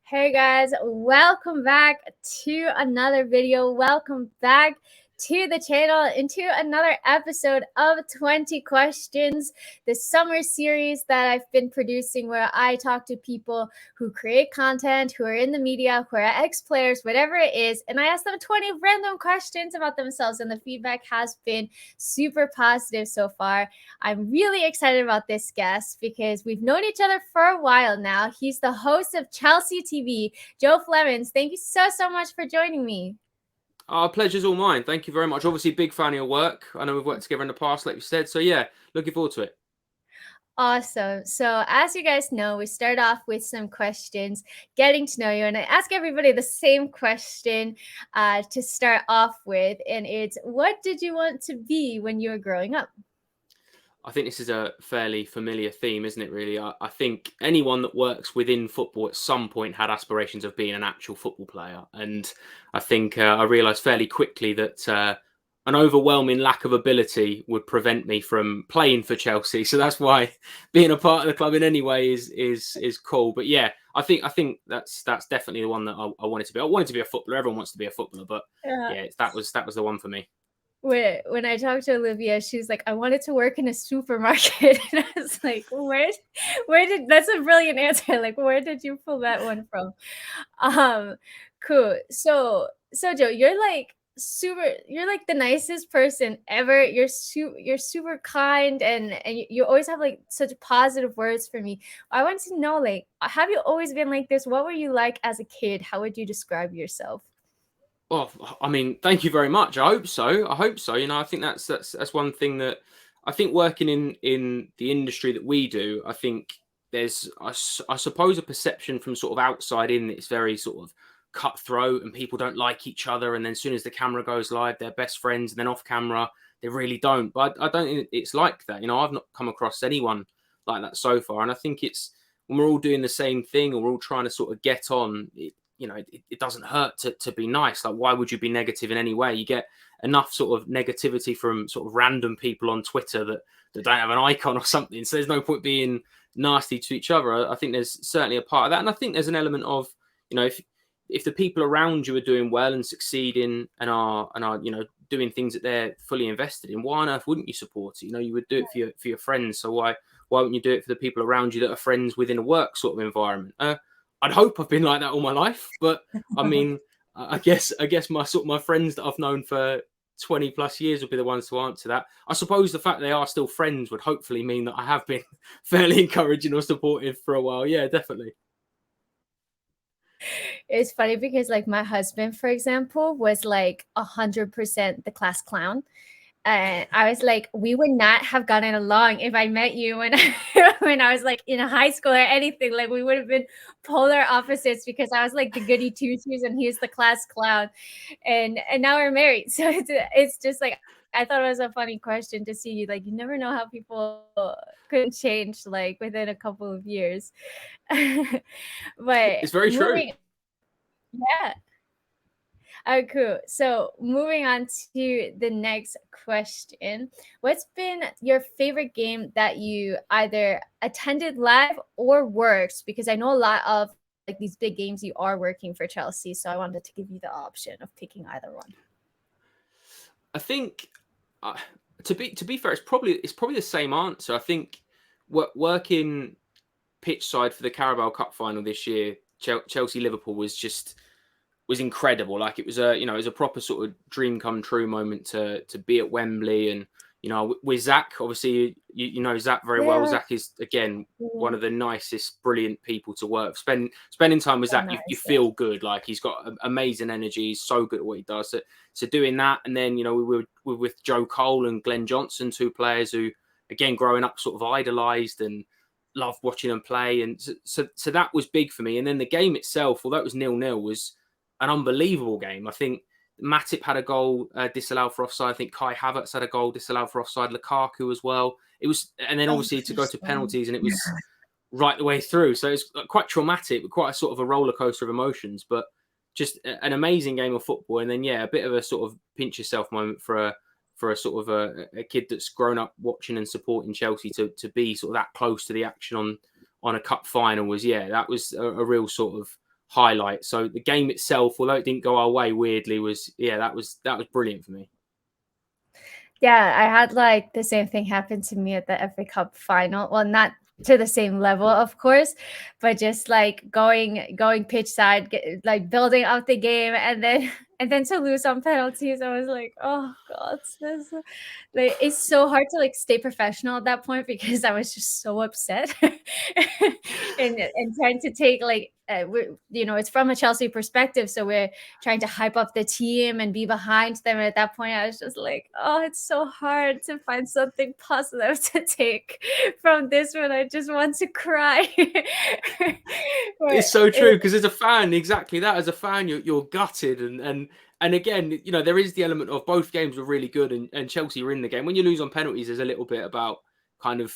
Hey guys, welcome back to another video. Welcome back to the channel into another episode of 20 Questions, the summer series that I've been producing where I talk to people who create content, who are in the media, who are ex-players, whatever it is, and I ask them 20 random questions about themselves, and the feedback has been super positive so far. I'm really excited about this guest because we've known each other for a while now. He's the host of Chelsea TV, Joe Flemons. Thank you so much for joining me. Pleasure's all mine. Thank you very much. Obviously, big fan of your work. I know we've worked together in the past, like you said. So yeah, looking forward to it. Awesome. So as you guys know, we start off with some questions, getting to know you. And I ask everybody the same question to start off with. And it's, what did you want to be when you were growing up? I think this is a fairly familiar theme, isn't it, really? I think anyone that works within football at some point had aspirations of being an actual football player. And I think I realised fairly quickly that an overwhelming lack of ability would prevent me from playing for Chelsea. So that's why being a part of the club in any way is cool. But yeah, I think that's definitely the one that I wanted to be. I wanted to be a footballer. Everyone wants to be a footballer, but yeah, that was the one for me. When I talked to Olivia, she's like, I wanted to work in a supermarket. And I was like, where did, that's a brilliant answer. Like, where did you pull that one from? Cool. So Joe, you're like the nicest person ever. You're super kind, and you always have like such positive words for me. I want to know, like, have you always been like this? What were you like as a kid? How would you describe yourself? Well, I mean, thank you very much. I hope so. You know, I think that's one thing that I think working in the industry that we do, I think there's I suppose a perception from sort of outside in that it's very sort of cutthroat and people don't like each other, and then as soon as the camera goes live, they're best friends, and then off camera they really don't. But I don't think it's like that. You know, I've not come across anyone like that so far, and I think it's when we're all doing the same thing and we're all trying to sort of get on. You know, it doesn't hurt to be nice. Like, why would you be negative in any way? You get enough sort of negativity from sort of random people on Twitter that don't have an icon or something. So there's no point being nasty to each other. I think there's certainly a part of that. And I think there's an element of, you know, if the people around you are doing well and succeeding and are, you know, doing things that they're fully invested in, why on earth wouldn't you support it? You know, you would do it for your friends. So why wouldn't you do it for the people around you that are friends within a work sort of environment? I'd hope I've been like that all my life, but I mean, I guess my friends that I've known for 20 plus years will be the ones to answer that. I suppose the fact they are still friends would hopefully mean that I have been fairly encouraging or supportive for a while. Yeah, definitely. It's funny because like my husband, for example, was like 100% the class clown. And I was like, we would not have gotten along if I met you when when I was like in high school or anything. Like, we would have been polar opposites because I was like the goody two shoes and he's the class clown. And now we're married. So it's just like, I thought it was a funny question to see. Like, you never know how people could change like within a couple of years. But It's very true. yeah. Oh, cool. So moving on to the next question. What's been your favorite game that you either attended live or worked? Because I know a lot of like these big games you are working for Chelsea. So I wanted to give you the option of picking either one. I think to be fair, it's probably the same answer. I think working pitch side for the Carabao Cup final this year, Chelsea Liverpool was incredible. Like, it was a proper sort of dream come true moment to be at Wembley. And you know, with Zach, obviously you know Zach very well. Zach is again one of the nicest, brilliant people to work. Spending time with Zach, you feel good. Like, he's got amazing energy. He's so good at what he does. So doing that, and then, you know, we were with Joe Cole and Glenn Johnson, two players who, again, growing up sort of idolised and loved watching them play. And so that was big for me. And then the game itself, although it was 0-0, was an unbelievable game. I think Matip had a goal disallowed for offside. I think Kai Havertz had a goal disallowed for offside. Lukaku as well. It was, and then obviously to go to penalties, and it was right the way through. So it's quite traumatic, but quite a sort of a roller coaster of emotions. But just an amazing game of football. And then a bit of a sort of pinch yourself moment for a sort of a kid that's grown up watching and supporting Chelsea to be sort of that close to the action on a cup final was that was a real sort of highlight. So the game itself, although it didn't go our way, weirdly, was that was brilliant for me. Yeah, I had like the same thing happen to me at the FA Cup final. Well, not to the same level, of course, but just like going pitch side, like building up the game, and then and then to lose on penalties. I was like, oh god, this like it's so hard to like stay professional at that point because I was just so upset and trying to take like it's from a Chelsea perspective, so we're trying to hype up the team and be behind them. And at that point, I was just like, oh, it's so hard to find something positive to take from this one. I just want to cry. It's so true, because as a fan, exactly that. As a fan, you're gutted, and again, there is the element of both games were really good, and Chelsea were in the game. When you lose on penalties, there's a little bit about kind of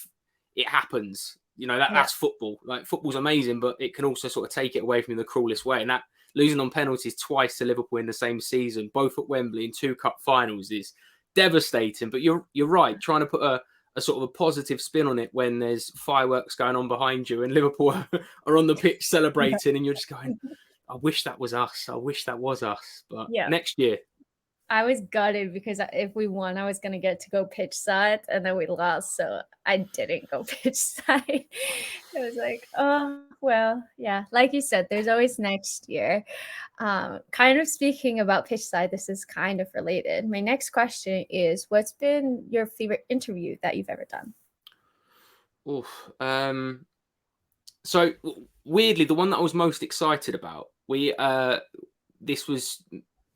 it happens. That's football. Like, football's amazing, but it can also sort of take it away from you in the cruelest way. And that losing on penalties twice to Liverpool in the same season, both at Wembley in 2 cup finals, is devastating. But you're right, trying to put a sort of a positive spin on it when there's fireworks going on behind you and Liverpool are on the pitch celebrating, and you're just going, I wish that was us. I wish that was us. But next year. I was gutted because if we won, I was going to get to go pitch side, and then we lost. So I didn't go pitch side. It was like, oh, well, yeah. Like you said, there's always next year. Kind of speaking about pitch side, this is kind of related. My next question is, what's been your favorite interview that you've ever done? Oof. So weirdly, the one that I was most excited about, this was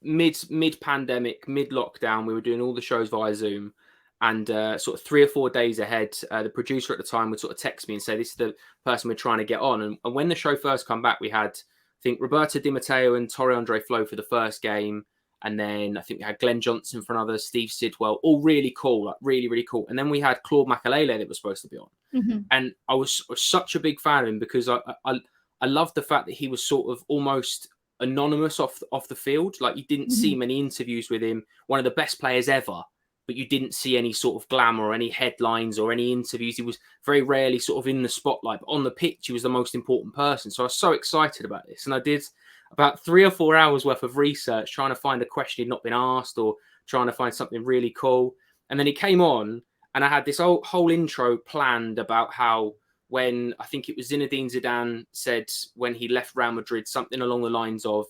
mid pandemic, mid lockdown. We were doing all the shows via Zoom, and sort of 3 or 4 days ahead, the producer at the time would sort of text me and say, this is the person we're trying to get on. And when the show first come back, we had, I think, Roberto Di Matteo and Torre Andre Flo for the first game. And then I think we had Glenn Johnson for another, Steve Sidwell, all really cool, like really, really cool. And then we had Claude Makelele that was supposed to be on. Mm-hmm. And I was such a big fan of him, because I loved the fact that he was sort of almost anonymous off the field. Like, you didn't see many interviews with him, one of the best players ever, but you didn't see any sort of glamour or any headlines or any interviews. He was very rarely sort of in the spotlight, but on the pitch, he was the most important person. So I was so excited about this. And I did about 3 or 4 hours worth of research trying to find a question he'd not been asked, or trying to find something really cool. And then he came on, and I had this whole intro planned about how, when I think it was Zinedine Zidane said when he left Real Madrid, something along the lines of,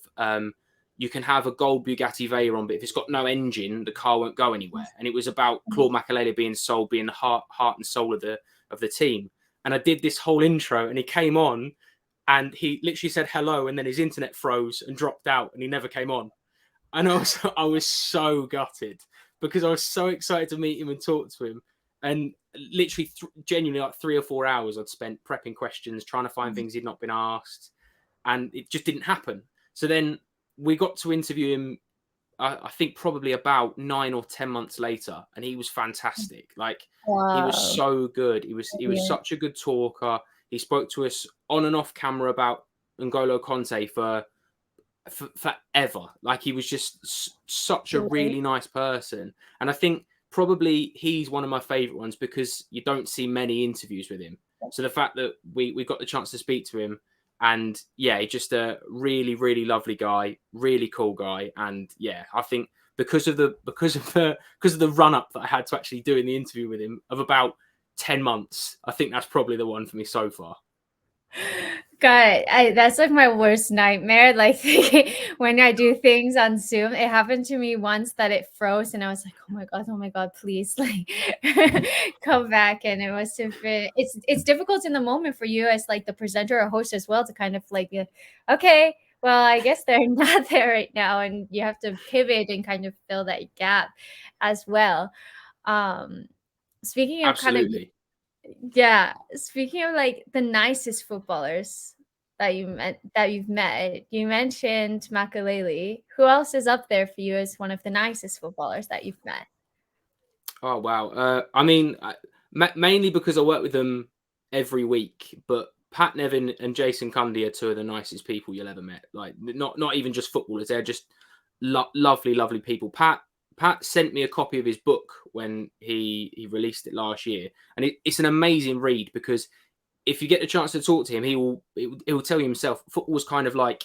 you can have a gold Bugatti Veyron, but if it's got no engine, the car won't go anywhere. And it was about Claude Makelele being the heart and soul of the team. And I did this whole intro, and he came on, and he literally said hello, and then his internet froze and dropped out, and he never came on. And I was so gutted, because I was so excited to meet him and talk to him. And literally, genuinely, like 3 or 4 hours I'd spent prepping questions, trying to find things he'd not been asked, and it just didn't happen. So then we got to interview him, I think probably about 9 or 10 months later, and he was fantastic. Like, Wow. He was so good. He was such a good talker. He spoke to us on and off camera about N'Golo Conte for forever. Like, he was just such a really nice person. And I think probably he's one of my favorite ones, because you don't see many interviews with him. So the fact that we got the chance to speak to him, and he's just a really, really lovely guy, really cool guy. And I think because of the run up that I had to actually doing the interview with him of about 10 months, I think that's probably the one for me so far. God, that's like my worst nightmare. Like, when I do things on Zoom, it happened to me once that it froze, and I was like, oh my god, please, like, come back. And it must have been, it's difficult in the moment for you as like the presenter or host as well, to kind of like, okay, well, I guess they're not there right now, and you have to pivot and kind of fill that gap as well. Speaking of Absolutely. speaking of like the nicest footballers that you've met, you mentioned Makelele. Who else is up there for you as one of the nicest footballers that you've met? Oh wow! I mean, mainly because I work with them every week, but Pat Nevin and Jason Cundy are 2 of the nicest people you'll ever met. Like, not even just footballers; they're just lovely, lovely people. Pat sent me a copy of his book when he released it last year, and it's an amazing read, because if you get the chance to talk to him, he will tell you himself, football was kind of like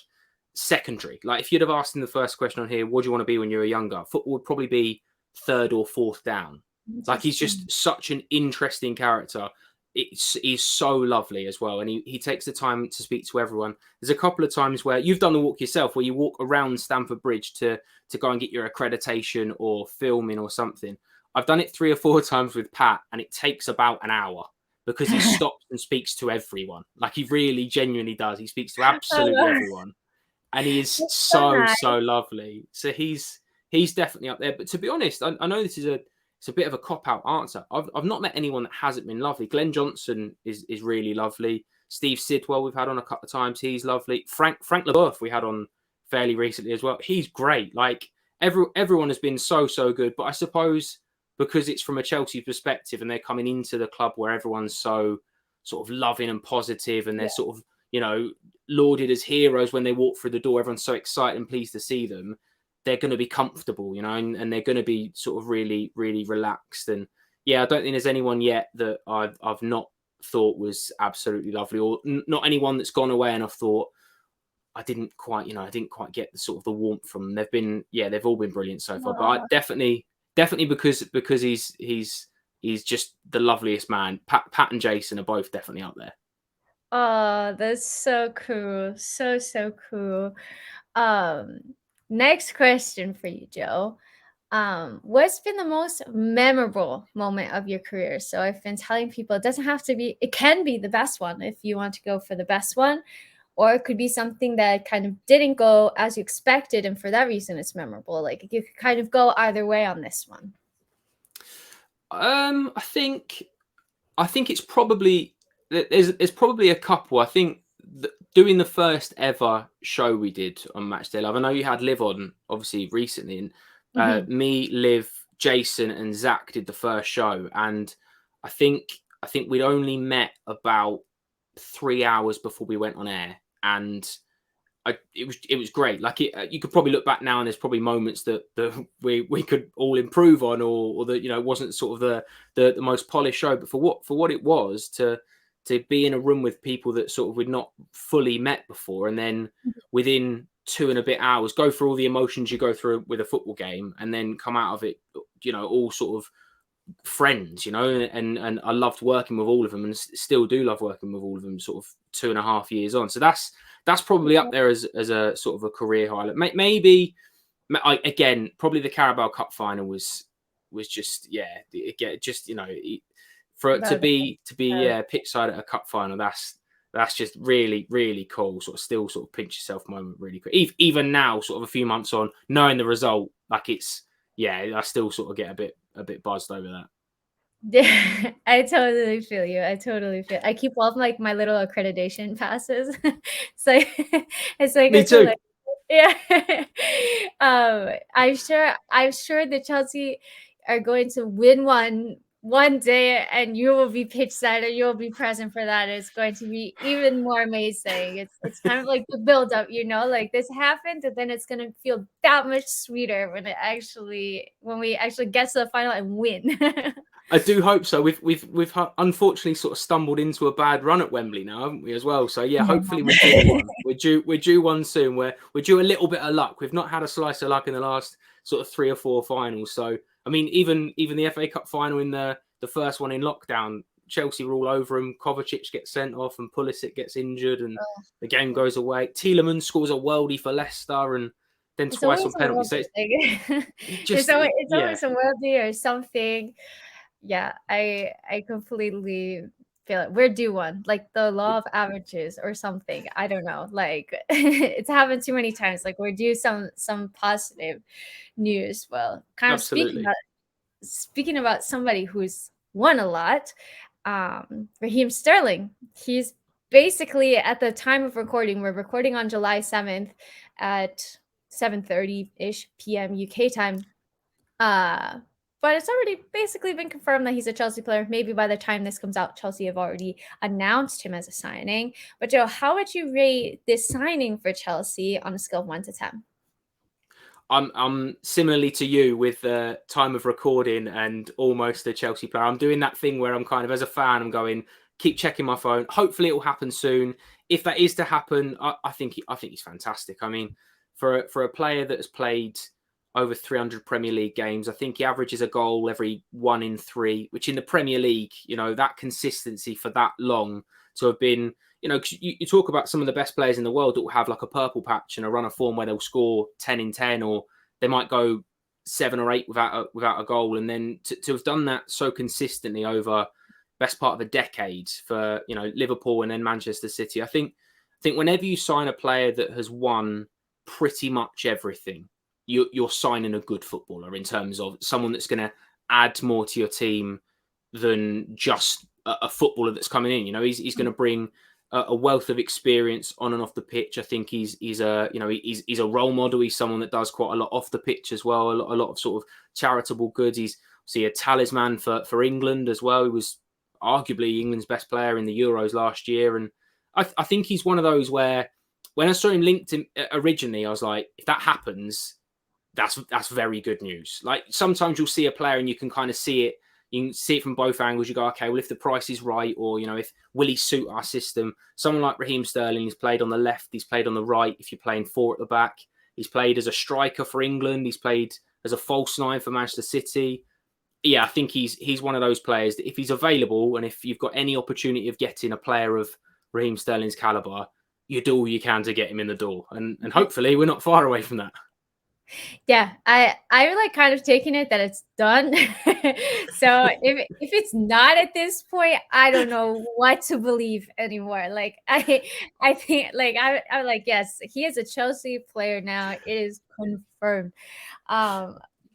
secondary. Like if you'd have asked in the first question on here, what do you want to be when you were younger? Football would probably be third or fourth down. Like he's just such an interesting character. He's so lovely as well, and he takes the time to speak to everyone. There's a couple of times where you've done the walk yourself, where you walk around Stamford Bridge to go and get your accreditation or filming or something. I've done it 3 or 4 times with Pat, and it takes about an hour because he stops and speaks to everyone. Like he really genuinely does. He speaks to absolutely everyone, and he is so lovely. So he's definitely up there. But to be honest, I know this is it's a bit of a cop-out answer. I've not met anyone that hasn't been lovely. Glenn Johnson is really lovely. Steve Sidwell we've had on a couple of times. He's lovely. Frank LeBeouf we had on fairly recently as well. He's great. Like everyone has been so good. But I suppose because it's from a Chelsea perspective and they're coming into the club where everyone's so sort of loving and positive and they're sort of, you know, lauded as heroes when they walk through the door. Everyone's so excited and pleased to see them. They're going to be comfortable, you know, and they're going to be sort of really relaxed. And yeah, I don't think there's anyone yet that I've not thought was absolutely lovely, or not anyone that's gone away and I've thought I didn't quite get the sort of the warmth from them. They've all been brilliant so far. But I definitely because he's just the loveliest man. Pat and Jason are both definitely up there. Oh, that's so cool. So cool. Next question for you, Joe. What's been the most memorable moment of your career? So I've been telling people it doesn't have to be, it can be the best one if you want to go for the best one, or it could be something that kind of didn't go as you expected, and for that reason it's memorable. Like you could kind of go either way on this one. I think it's probably there's probably a couple. I think doing the first ever show we did on Matchday Live. I know you had Liv on obviously recently, and me, Liv, Jason, and Zach did the first show, and I think we'd only met about 3 hours before we went on air, and it was great. Like you could probably look back now, and there's probably moments that we could all improve on, or that, you know, it wasn't sort of the most polished show, but for what it was to be in a room with people that sort of we'd not fully met before, and then within 2 and a bit hours go through all the emotions you go through with a football game, and then come out of it, you know, all sort of friends, you know, and I loved working with all of them, and still do love working with all of them sort of 2.5 years on. So that's probably up there as a sort of a career highlight. Maybe again, probably the Carabao Cup final was just, just, you know, for it to be pitch side at a cup final, that's just really cool. Sort of still sort of pinch yourself moment really quick. Even now, sort of a few months on, knowing the result, like I still sort of get a bit buzzed over that. Yeah, I totally feel you. I keep all of like my little accreditation passes. So it's like Me too. Yeah. I'm sure the Chelsea are going to win one day, and you will be pitch side, or you will be present for that. It's going to be even more amazing. It's kind of like the build up, you know, like this happened, and then it's going to feel that much sweeter when we actually get to the final and win. I do hope so. We've unfortunately sort of stumbled into a bad run at Wembley now, haven't we, as well? So yeah, hopefully we're due one. We're due one soon. We're due a little bit of luck. We've not had a slice of luck in the last sort of 3 or 4 finals. So I mean, even the FA Cup final in the first one in lockdown, Chelsea were all over him. Kovacic gets sent off, and Pulisic gets injured, and the game goes away. Tielemans scores a worldie for Leicester, and then twice on penalty. So it's always a worldie or something. Yeah, I completely feel it. We're due one, like the law of averages or something. I don't know. Like it's happened too many times. Like we're due some positive news. Well, kind of speaking about somebody who's won a lot, Raheem Sterling. He's basically, at the time of recording, we're recording on July 7th at 7:30-ish p.m. UK time. But it's already basically been confirmed that he's a Chelsea player. Maybe by the time this comes out, Chelsea have already announced him as a signing. But Joe, how would you rate this signing for Chelsea on a scale of 1 to 10? I'm similarly to you with the time of recording and almost a Chelsea player. I'm doing that thing where I'm kind of, as a fan, I'm going, keep checking my phone. Hopefully it will happen soon. if that is to happen, I think he's fantastic. I mean, for a player that has played over 300 Premier League games, I think he averages a goal every 1 in 3, which in the Premier League, that consistency for that long to have been, cause you talk about some of the best players in the world that will have like a purple patch and a run of form where they'll score 10 in 10, or they might go 7 or 8 without a goal, and then to have done that so consistently over best part of a decade for Liverpool and then Manchester City. I think whenever you sign a player that has won pretty much everything, you're signing a good footballer in terms of someone that's going to add more to your team than just a footballer that's coming in. He's going to bring a wealth of experience on and off the pitch. I think he's a role model. He's someone that does quite a lot off the pitch as well. A lot of sort of charitable goods. He's a talisman for England as well. He was arguably England's best player in the Euros last year. And I think he's one of those where when I saw him linked in originally, I was like, if that happens, that's very good news. Like sometimes you'll see a player and you can kind of see it. You can see it from both angles. You go, okay, well, if the price is right, or, if will he suit our system? Someone like Raheem Sterling, he's played on the left, he's played on the right. If you're playing 4 at the back, he's played as a striker for England. He's played as a false 9 for Manchester City. Yeah, I think he's one of those players that if he's available and if you've got any opportunity of getting a player of Raheem Sterling's caliber, you do all you can to get him in the door. And hopefully we're not far away from that. Yeah, I like kind of taking it that it's done. So if it's not at this point, I don't know what to believe anymore. Like I think like I'm like, yes, he is a Chelsea player now. It is confirmed.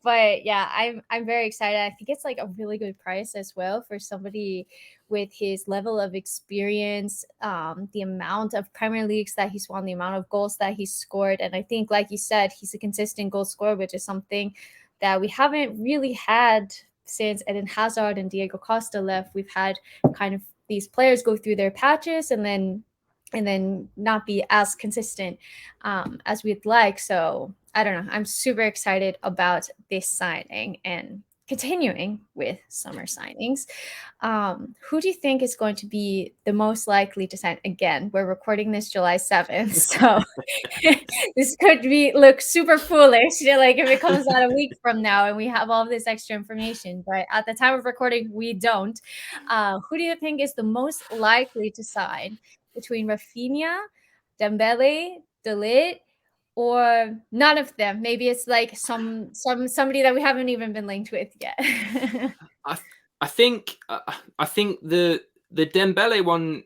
But yeah, I'm very excited. I think it's like a really good price as well for somebody with his level of experience, the amount of Premier Leagues that he's won, the amount of goals that he's scored. And I think, like you said, he's a consistent goal scorer, which is something that we haven't really had since Eden Hazard and Diego Costa left. We've had kind of these players go through their patches and then not be as consistent as we'd like. So I don't know. I'm super excited about this signing and continuing with summer signings. Who do you think is going to be the most likely to sign? Again, we're recording this July 7th, so this could look super foolish, like if it comes out a week from now and we have all this extra information. But at the time of recording, we don't. Who do you think is the most likely to sign between Rafinha, Dembele, De Ligt, or none of them? Maybe it's like somebody that we haven't even been linked with yet. I think the Dembele one,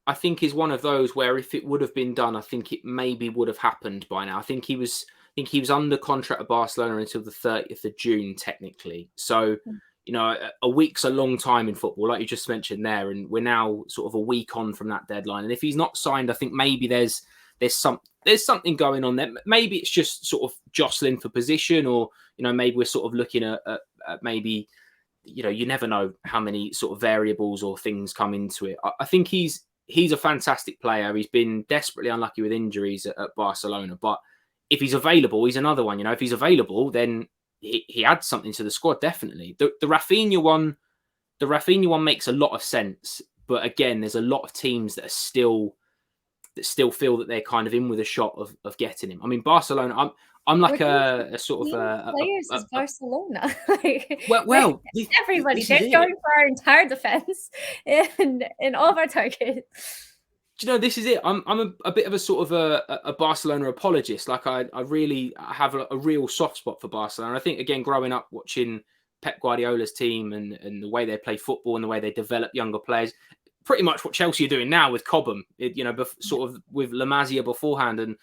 I think, is one of those where if it would have been done, I think it maybe would have happened by now. I think he was under contract at Barcelona until the 30th of June, technically. So, a week's a long time in football, like you just mentioned there, and we're now sort of a week on from that deadline. And if he's not signed, I think maybe there's something going on there. Maybe it's just sort of jostling for position, or maybe we're sort of looking at maybe, you never know how many sort of variables or things come into it. I think he's a fantastic player. He's been desperately unlucky with injuries at Barcelona, but if he's available, he's another one. If he's available, then he adds something to the squad, definitely. The Rafinha one makes a lot of sense, but again, there's a lot of teams that still feel that they're kind of in with a shot of getting him. I mean, Barcelona, I'm like a sort of players is Barcelona. well, everybody, they're going for our entire defense and all of our targets. Do you know, this is it? I'm a bit of a sort of a Barcelona apologist. Like I really have a real soft spot for Barcelona. I think, again, growing up watching Pep Guardiola's team and the way they play football and the way they develop younger players, pretty much what Chelsea are doing now with Cobham, sort of with La Masia beforehand. And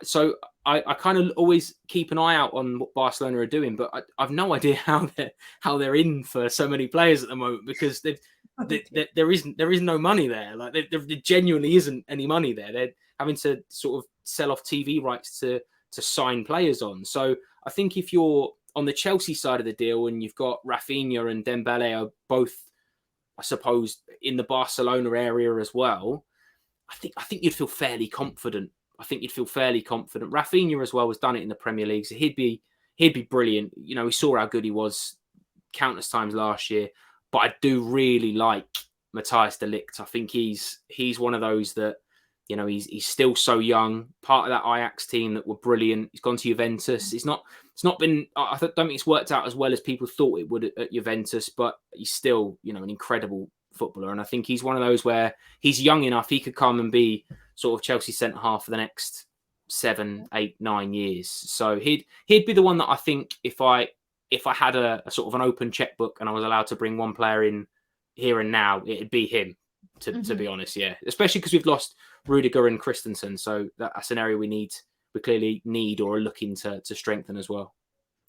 so I kind of always keep an eye out on what Barcelona are doing, but I've no idea how they're in for so many players at the moment, because there is no money there. Like there genuinely isn't any money there. They're having to sort of sell off TV rights to sign players on. So I think if you're on the Chelsea side of the deal and you've got Rafinha and Dembele are both, I suppose, in the Barcelona area as well, I think you'd feel fairly confident. Rafinha as well has done it in the Premier League, so he'd be brilliant. We saw how good he was countless times last year. But I do really like Matthias de Ligt. I think he's one of those that You know, he's still so young. Part of that Ajax team that were brilliant. He's gone to Juventus. It's not been. I don't think it's worked out as well as people thought it would at Juventus, but he's still, you know, an incredible footballer. And I think he's one of those where he's young enough. He could come and be sort of Chelsea centre half for the next 7, 8, 9 years. So he'd be the one that I think if I had a sort of an open checkbook and I was allowed to bring one player in here and now, it'd be him. To be honest, yeah, especially because we've lost Rudiger and Christensen, so that's an area we clearly need or are looking to strengthen as well.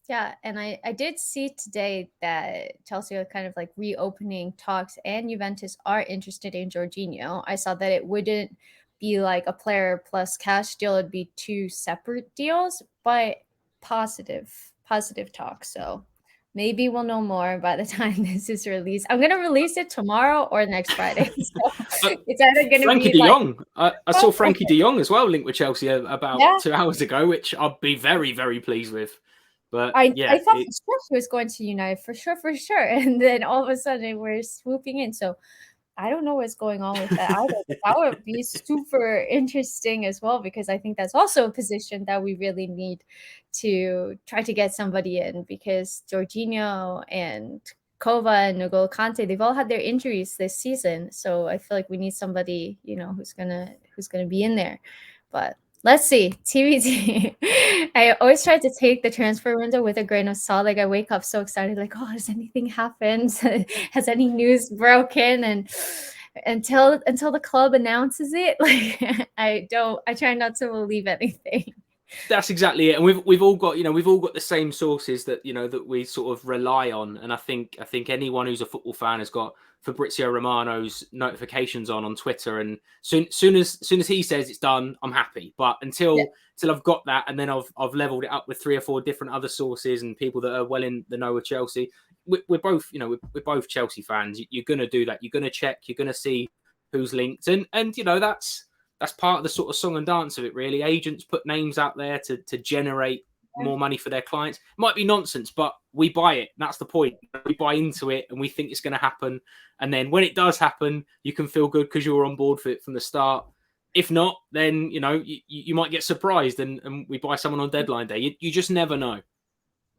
Yeah, and I did see today that Chelsea are kind of like reopening talks, and Juventus are interested in Jorginho. I saw that it wouldn't be like a player plus cash deal; it'd be two separate deals, but positive talk. So maybe we'll know more by the time this is released. I'm gonna release it tomorrow or next Friday. So it's either gonna Frankie be de like, Jong. I saw Frankie de Jong as well linked with Chelsea about 2 hours ago, which I'll be very, very pleased with. But I yeah, thought for sure he was going to United for sure, and then all of a sudden we're swooping in. So I don't know what's going on with that either. But that would be super interesting as well, because I think that's also a position that we really need to try to get somebody in, because Jorginho and Kova and N'Golo Kante, they've all had their injuries this season. So I feel like we need somebody, you know, who's gonna be in there. But let's see. TBT. I always try to take the transfer window with a grain of salt. Like I wake up so excited, like, oh, has anything happened? Has any news broken? And until the club announces it, like I try not to believe anything. That's exactly it, and we've all got the same sources that that we sort of rely on, and I think anyone who's a football fan has got Fabrizio Romano's notifications on Twitter, and soon as he says it's done, I'm happy. But until I've got that, and then I've leveled it up with 3 or 4 different other sources and people that are well in the know with Chelsea. We're both we're both Chelsea fans. You're going to do that. You're going to check. You're going to see who's linked, and that's part of the sort of song and dance of it, really. Agents put names out there to generate more money for their clients. It might be nonsense, but we buy it. That's the point. We buy into it and we think it's going to happen. And then when it does happen, you can feel good because you were on board for it from the start. If not, then, you might get surprised and we buy someone on deadline day. You just never know.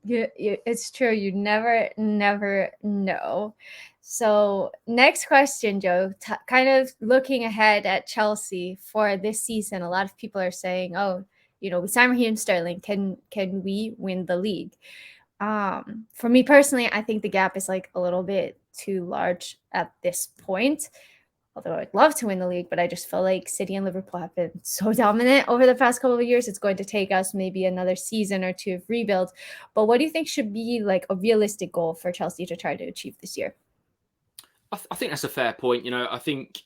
It's true. You never know. So next question, Joe, kind of looking ahead at Chelsea for this season, a lot of people are saying, oh, we signed Raheem Sterling. Can we win the league? For me personally, I think the gap is like a little bit too large at this point. Although I'd love to win the league, but I just feel like City and Liverpool have been so dominant over the past couple of years. It's going to take us maybe another season or two of rebuild. But what do you think should be like a realistic goal for Chelsea to try to achieve this year? I think that's a fair point. I think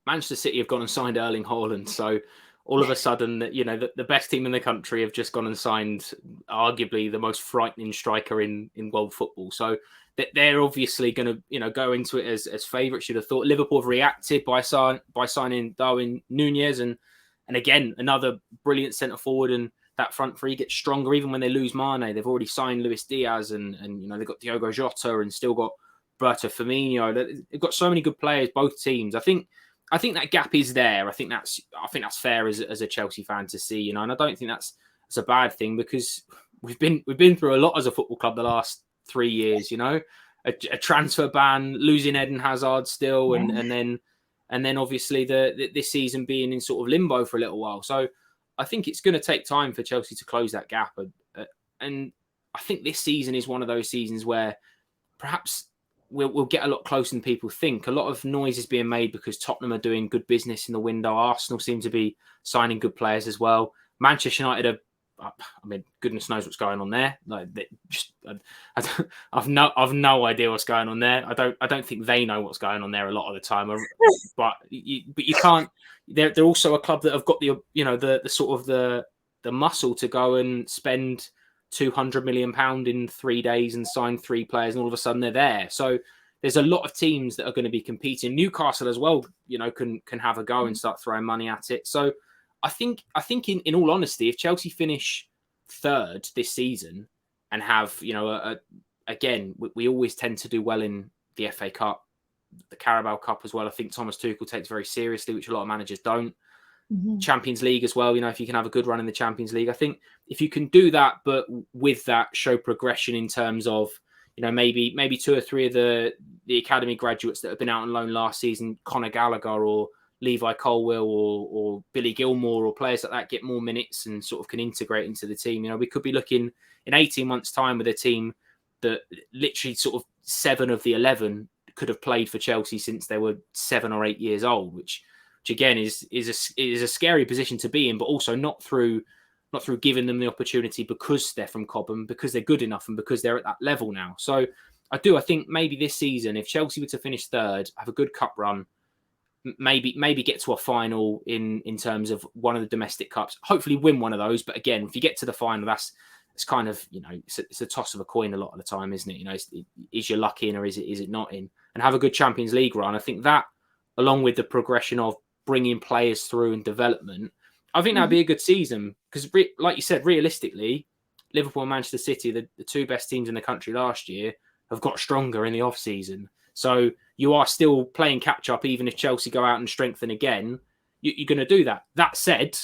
Manchester City have gone and signed Erling Haaland. So all of a sudden, the best team in the country have just gone and signed arguably the most frightening striker in world football. So they're obviously going to, go into it as favourites. You'd have thought Liverpool have reacted by signing Darwin Nunez and again another brilliant centre forward, and that front three gets stronger even when they lose Mane. They've already signed Luis Diaz and they've got Diogo Jota and still got Berta Firmino. They've got so many good players, both teams. I think that gap is there. I think that's fair as a Chelsea fan to see, and I don't think that's a bad thing, because we've been through a lot as a football club the last 3 years. A transfer ban, losing Eden Hazard still, and then obviously this season being in sort of limbo for a little while. So I think it's going to take time for Chelsea to close that gap, and I think this season is one of those seasons where perhaps we'll get a lot closer than people think. A lot of noise is being made because Tottenham are doing good business in the window. Arsenal seem to be signing good players as well. Manchester United are, goodness knows what's going on there. Like, I've no idea what's going on there. I don't think they know what's going on there a lot of the time. But you can't. They're also a club that have got the sort of the muscle to go and spend £200 million in 3 days and sign 3 players, and all of a sudden they're there. So there's a lot of teams that are going to be competing. Newcastle as well, can have a go and start throwing money at it. So I think in all honesty, if Chelsea finish 3rd this season and have, again, we always tend to do well in the FA Cup, the Carabao Cup as well. I think Thomas Tuchel takes very seriously, which a lot of managers don't. Champions League as well. You know, if you can have a good run in the Champions League, I think if you can do that, but with that show progression in terms of, you know, maybe 2 or 3 of the academy graduates that have been out on loan last season, Conor Gallagher or Levi Colwill or Billy Gilmore or players like that get more minutes and sort of can integrate into the team. You know, we could be looking in 18 months' time with a team that literally sort of 7 of the 11 could have played for Chelsea since they were 7 or 8 years old, which again is a scary position to be in, but also not through giving them the opportunity because they're from Cobham, because they're good enough and because they're at that level now. So I think maybe this season, if Chelsea were to finish third, have a good cup run, maybe get to a final in terms of one of the domestic cups, hopefully win one of those. But again, if you get to the final, it's kind of, you know, it's a toss of a coin a lot of the time, isn't it? You know, is your luck in or is it not in? And have a good Champions League run. I think that, along with the progression of bringing players through and development, I think that'd be a good season because, like you said, realistically, Liverpool and Manchester City, the 2 best teams in the country last year, have got stronger in the off season. So you are still playing catch up, even if Chelsea go out and strengthen again. You're going to do that. That said,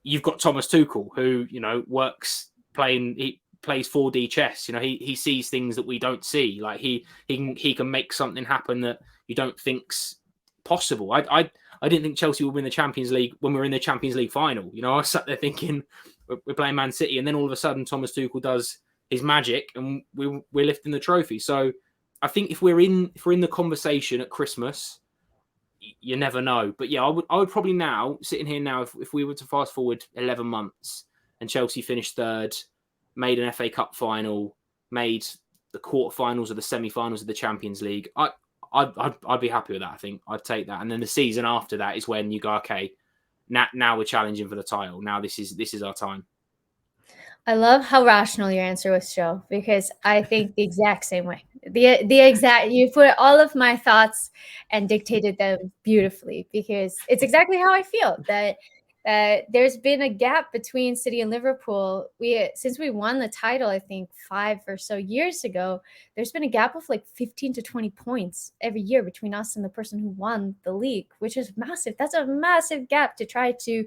you've got Thomas Tuchel, who, you know, he plays 4D chess. You know, he sees things that we don't see. Like he can make something happen that you don't think's possible. I didn't think Chelsea would win the Champions League when we were in the Champions League final. You know, I sat there thinking we're playing Man City, and then all of a sudden Thomas Tuchel does his magic, and we're lifting the trophy. So I think if we're in the conversation at Christmas, you never know. But yeah, I would probably now, sitting here now, if we were to fast forward 11 months and Chelsea finished third, made an FA Cup final, made the quarterfinals or the semi-finals of the Champions League, I'd be happy with that. I think I'd take that. And then the season after that is when you go, okay, now we're challenging for the title. Now this is our time. I love how rational your answer was, Joe, because I think the exact same way. The exact, you put all of my thoughts and dictated them beautifully, because it's exactly how I feel, that there's been a gap between City and Liverpool. Since we won the title, I think 5 or so years ago, there's been a gap of like 15 to 20 points every year between us and the person who won the league, which is massive. That's a massive gap to try to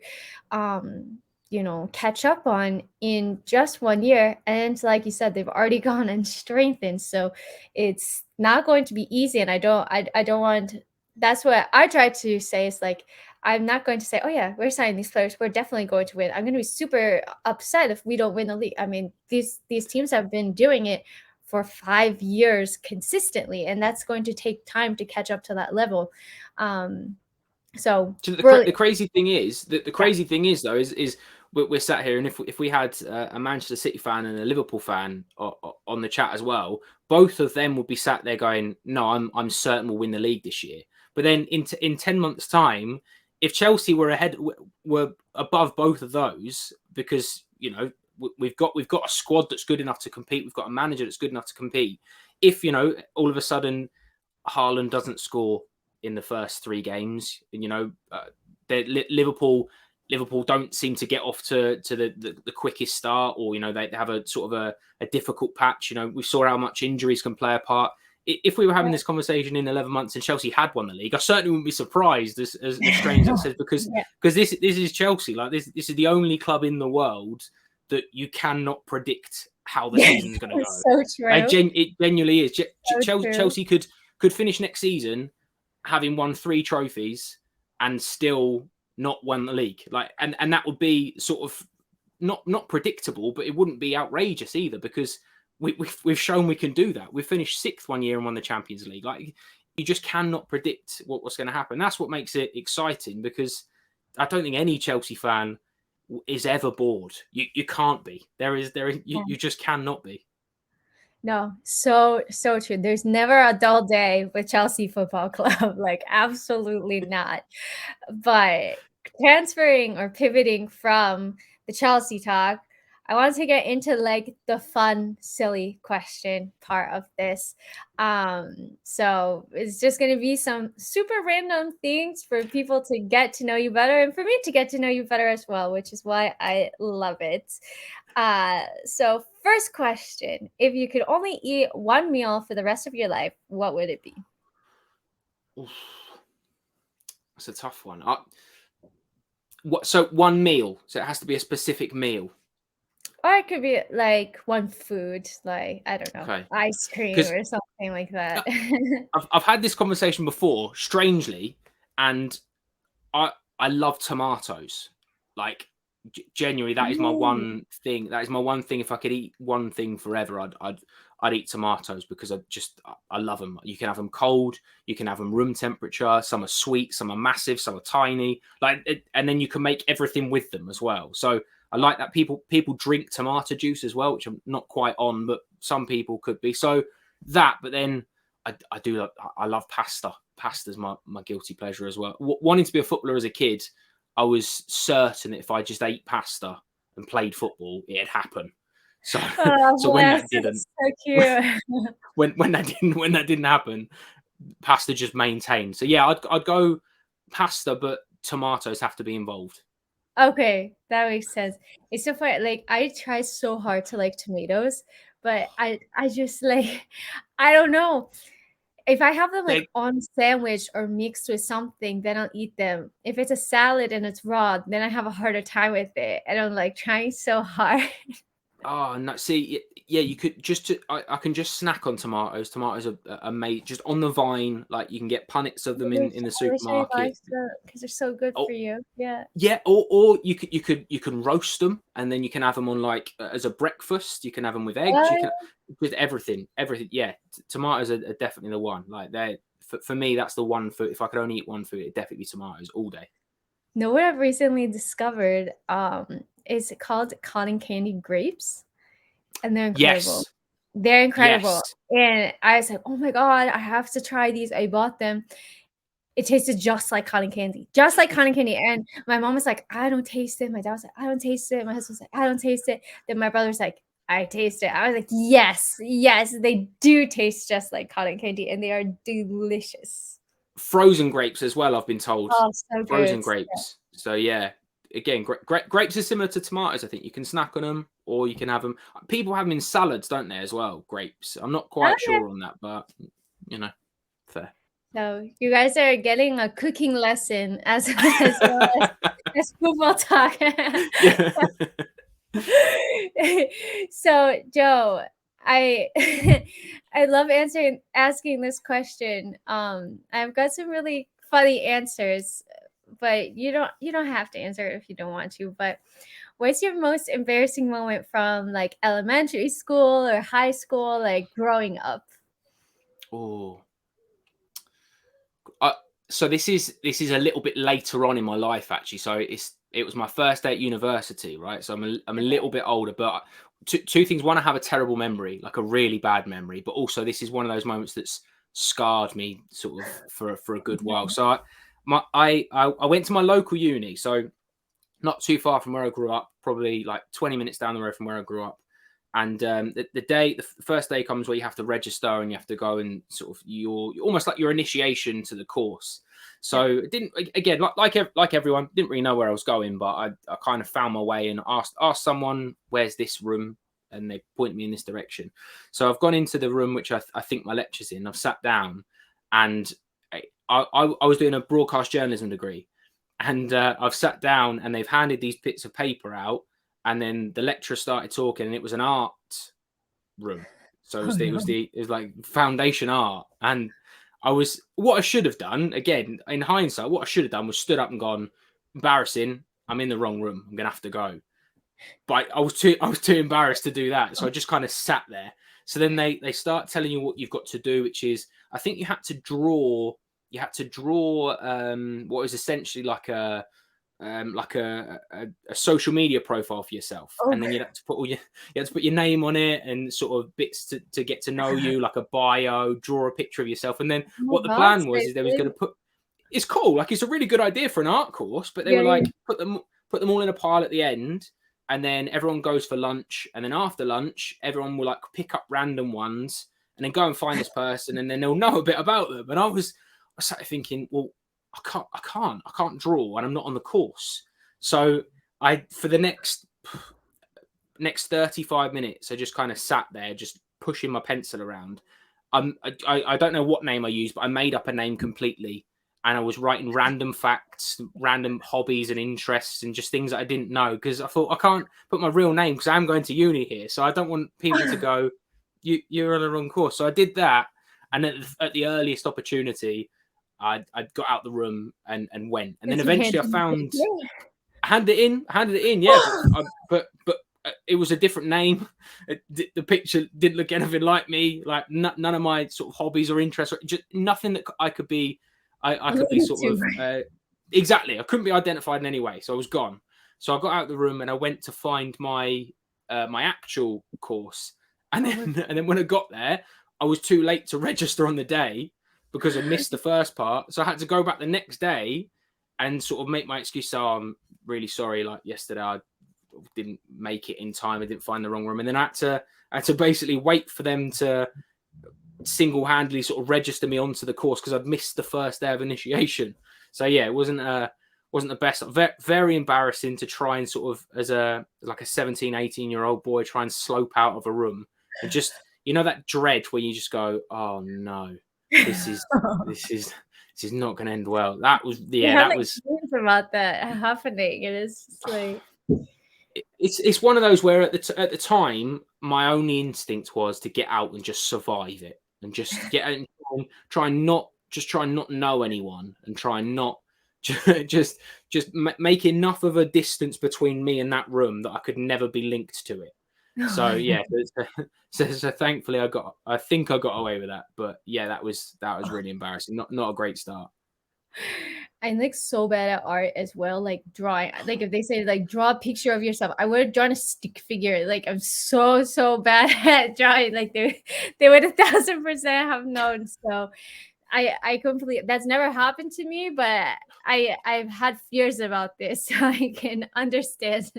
catch up on in just 1 year. And like you said, they've already gone and strengthened, so it's not going to be easy. And I don't want, that's what I try to say, is like, I'm not going to say, oh yeah, we're signing these players, we're definitely going to win. I'm going to be super upset if we don't win the league. I mean, these teams have been doing it for 5 years consistently, and that's going to take time to catch up to that level. So the crazy thing is that thing is though is we're sat here, and if we had a Manchester City fan and a Liverpool fan on the chat as well, both of them would be sat there going, no, I'm certain we'll win the league this year. But then in 10 months' time, if Chelsea were above both of those, because, you know, we've got a squad that's good enough to compete, we've got a manager that's good enough to compete. If, you know, all of a sudden Haaland doesn't score in the first 3 games, you know, Liverpool don't seem to get off to the quickest start, or, you know, they have a sort of a difficult patch. You know, we saw how much injuries can play a part. If we were having this conversation in 11 months and Chelsea had won the league, I certainly wouldn't be surprised, as strange as it says, because this is Chelsea. Like, this is the only club in the world that you cannot predict how the season's going to go. So true. It genuinely is. So Chelsea could finish next season having won 3 trophies and still not won the league. Like, and that would be sort of not predictable, but it wouldn't be outrageous either, because we've shown we can do that. We finished 6th 1 year and won the Champions League. Like, you just cannot predict what's going to happen. That's what makes it exciting, because I don't think any Chelsea fan is ever bored. You can't be. You just cannot be. No, so true. There's never a dull day with Chelsea Football Club. Like, absolutely not. But transferring or pivoting from the Chelsea talk, I want to get into like the fun, silly question part of this. So it's just going to be some super random things for people to get to know you better, and for me to get to know you better as well, which is why I love it. So first question: if you could only eat one meal for the rest of your life, what would it be? Oof. That's a tough one. What? So one meal. So it has to be a specific meal. Or it could be like one food, like I don't know, Okay. ice cream Because or something like that. I've had this conversation before, strangely, and I I love tomatoes. Like genuinely, that is my Ooh. one thing. That is my one thing. If I could eat one thing forever, I'd eat tomatoes because I love them. You can have them cold, you can have them room temperature. Some are sweet, some are massive, some are tiny. And then you can make everything with them as well. So I like that people drink tomato juice as well, which I'm not quite on, but some people could be. So that, but then I love pasta. Pasta's my guilty pleasure as well. Wanting to be a footballer as a kid, I was certain that if I just ate pasta and played football, it'd happen. So Oh, so when bless, that didn't, it's so cute. when that didn't happen, pasta just maintained. So yeah, I'd go pasta, but tomatoes have to be involved. Okay, that makes sense. It's so funny. Like I try so hard to like tomatoes, but I just like I don't know. If I have them like They on sandwich or mixed with something, then I'll eat them. If it's a salad and it's raw, then I have a harder time with it. And I'm like trying so hard. Oh no! See, yeah, you could I can just snack on tomatoes. Tomatoes are made just on the vine. Like you can get punnets of them in the I wish I supermarket. liked them because they're so good Oh, for you. Yeah. yeah, or you can roast them and then you can have them on like as a breakfast. You can have them with eggs. You can Uh, with everything. Yeah, tomatoes are definitely the one. Like they for me, that's the one food. If I could only eat one food, it'd definitely be tomatoes all day. know what I've recently discovered? Is called cotton candy grapes, and they're incredible. Yes, They're incredible. yes. And I was like, oh my God, I have to try these. I bought them. It tasted just like cotton candy. And my mom was like, I don't taste it. My dad was like, I don't taste it. My husband was like, I don't taste it. Then my brother's like, I taste it. I was like, yes, yes, they do taste just like cotton candy, and they are delicious. Frozen grapes as well. I've been told Oh, so frozen good. Yeah. grapes. So yeah, again, grapes are similar to tomatoes. I think you can snack on them, or you can have them. People have them in salads, don't they? As well, grapes. I'm not quite Okay. sure on that, but you know, fair. So you guys are getting a cooking lesson as well as football talk. Yeah. So Joe, I I love answering asking this question. I've got some really funny answers, but you don't have to answer it if you don't want to. But what's your most embarrassing moment from like elementary school or high school, like growing up? Oh, uh, so this is a little bit later on in my life actually. So it was my first day at university, right? So I'm a little bit older, but two things. One, I have a terrible memory, like a really bad memory, but also this is one of those moments that's scarred me sort of for a good while. So I went to my local uni, so not too far from where I grew up, probably like 20 minutes down the road from where I grew up. And the first day comes where you have to register and you have to go and sort of your almost like your initiation to the course. Yeah. So it didn't again like everyone didn't really know where I was going, but I kind of found my way and asked someone, "Where's this room?" And they pointed me in this direction. So I've gone into the room which I think my lecture's in. I've sat down, and I was doing a broadcast journalism degree, and I've sat down and they've handed these bits of paper out, and then the lecturer started talking, and it was an art room. So Oh no. it was like foundation art, and what I should have done again in hindsight, what I should have done was stood up and gone, embarrassing. I'm in the wrong room. I'm gonna have to go. But I was too embarrassed to do that, so I just kind of sat there. So then they start telling you what you've got to do, which is I think you had to draw what is essentially like a social media profile for yourself, Oh, and then you had to put your name on it and sort of bits to get to know you, like a bio, draw a picture of yourself, and then oh my what the God, plan was is they was going seriously? to put. It's cool, like it's a really good idea for an art course, but they Yeah, were yeah. like put them all in a pile at the end, and then everyone goes for lunch, and then after lunch everyone will like pick up random ones and then go and find this person, and then they'll know a bit about them. And I started thinking, well, I can't draw, and I'm not on the course. So for the next 35 minutes, I just kind of sat there, just pushing my pencil around. I don't know what name I used, but I made up a name completely, and I was writing random facts, random hobbies and interests, and just things that I didn't know, because I thought I can't put my real name because I'm going to uni here, so I don't want people to go, you're on the wrong course. So I did that, and at the earliest opportunity, I got out the room and went, and then eventually I handed it in, yeah, but it was a different name. The picture didn't look anything like me. Like none of my sort of hobbies or interests, just nothing that I could be. I could be sort of exactly. I couldn't be identified in any way, so I was gone. So I got out of the room and I went to find my my actual course, and then when I got there, I was too late to register on the day because I missed the first part. So I had to go back the next day and sort of make my excuse. So I'm really sorry. Like yesterday, I didn't make it in time. I didn't find the wrong room, and then I had to basically wait for them to single-handedly sort of register me onto the course because I'd missed the first day of initiation. So yeah, it wasn't the best. Very embarrassing to try and sort of as a 17, 18-year-old boy try and slope out of a room and just, you know, that dread where you just go, oh no, this is not going to end well. That was dreams about that happening. And it's just like it's one of those where at the time my only instinct was to get out and just survive it and just get out and try and not know anyone and try and not just make enough of a distance between me and that room that I could never be linked to it. So yeah, so thankfully I think I got away with that. But yeah, that was really embarrassing. Not a great start. I'm like so bad at art as well, like drawing. Like if they say like draw a picture of yourself, I would have drawn a stick figure. Like I'm so bad at drawing. Like they would 1,000% have known. So I completely, that's never happened to me, but I've had fears about this, so I can understand